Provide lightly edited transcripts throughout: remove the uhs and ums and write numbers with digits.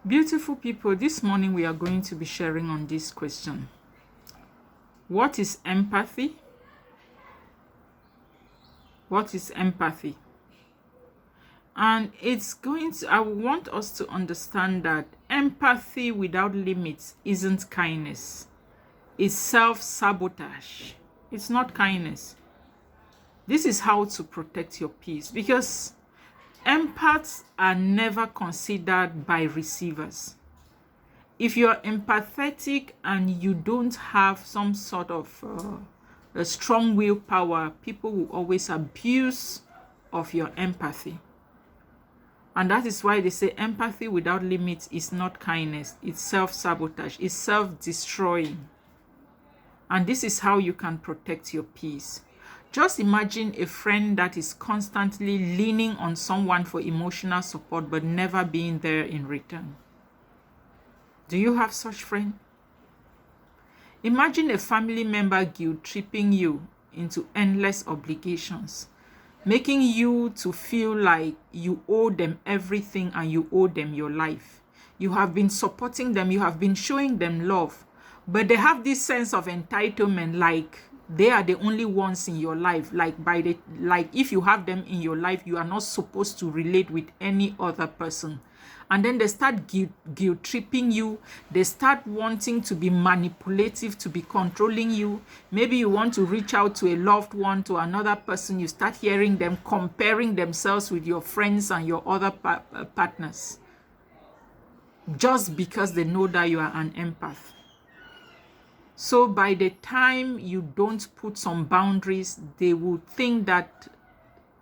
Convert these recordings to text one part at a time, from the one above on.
Beautiful people, this morning we are going to be sharing on this question. What is empathy? What is empathy? And I want us to understand that empathy without limits isn't kindness. It's self-sabotage. It's not kindness. This is how to protect your peace, because empaths are never considered by receivers. If you're empathetic and you don't have some sort of a strong willpower, people will always abuse of your empathy. And that is why they say empathy without limits is not kindness. It's self-sabotage. It's self-destroying. And this is how you can protect your peace. Just imagine a friend that is constantly leaning on someone for emotional support but never being there in return. Do you have such friend? Imagine a family member guilt-tripping you into endless obligations, making you to feel like you owe them everything and you owe them your life. You have been supporting them, you have been showing them love, but they have this sense of entitlement, like they are the only ones in your life. Like if you have them in your life, you are not supposed to relate with any other person. And then they start guilt tripping you. They start wanting to be manipulative, to be controlling you. Maybe you want to reach out to a loved one, to another person. You start hearing them comparing themselves with your friends and your other partners, just because they know that you are an empath. So by the time you don't put some boundaries, they will think that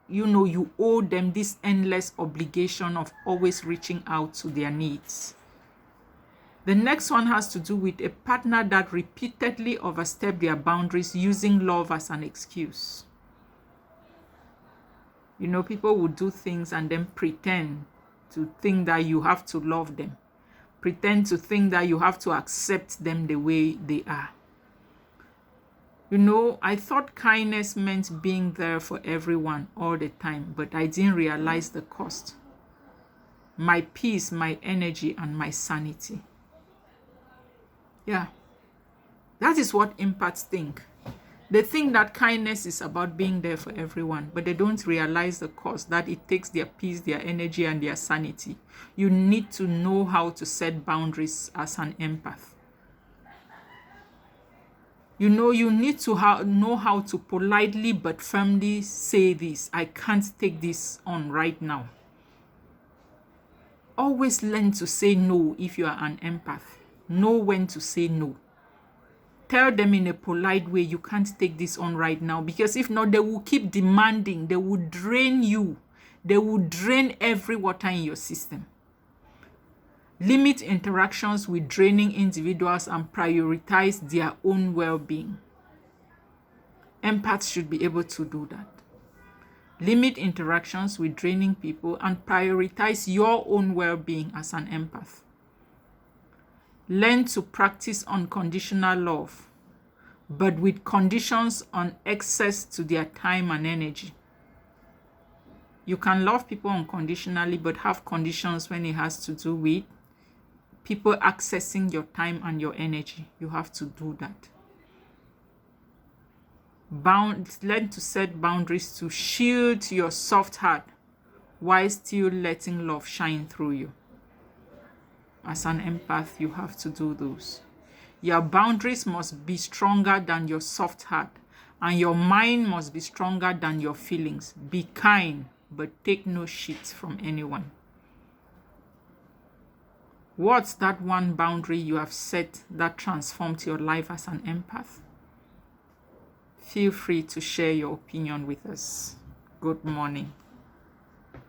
you owe them this endless obligation of always reaching out to their needs. The next one has to do with a partner that repeatedly overstep their boundaries using love as an excuse. People will do things and then pretend to think that you have to love them, pretend to think that you have to accept them the way they are. I thought kindness meant being there for everyone all the time, but I didn't realize the cost. My peace, my energy, and my sanity. Yeah. That is what empaths think. They think that kindness is about being there for everyone, but they don't realize the cost that it takes their peace, their energy, and their sanity. You need to know how to set boundaries as an empath. You need to know how to politely but firmly say this. I can't take this on right now. Always learn to say no if you are an empath. Know when to say no. Tell them in a polite way, you can't take this on right now, because if not, they will keep demanding. They will drain you. They will drain every water in your system. Limit interactions with draining individuals and prioritize their own well-being. Empaths should be able to do that. Limit interactions with draining people and prioritize your own well-being as an empath. Learn to practice unconditional love, but with conditions on access to their time and energy. You can love people unconditionally, but have conditions when it has to do with people accessing your time and your energy. You have to do that. Learn to set boundaries to shield your soft heart while still letting love shine through you. As an empath, you have to do those. Your boundaries must be stronger than your soft heart, and your mind must be stronger than your feelings. Be kind, but take no shit from anyone. What's that one boundary you have set that transformed your life as an empath? Feel free to share your opinion with us. Good morning.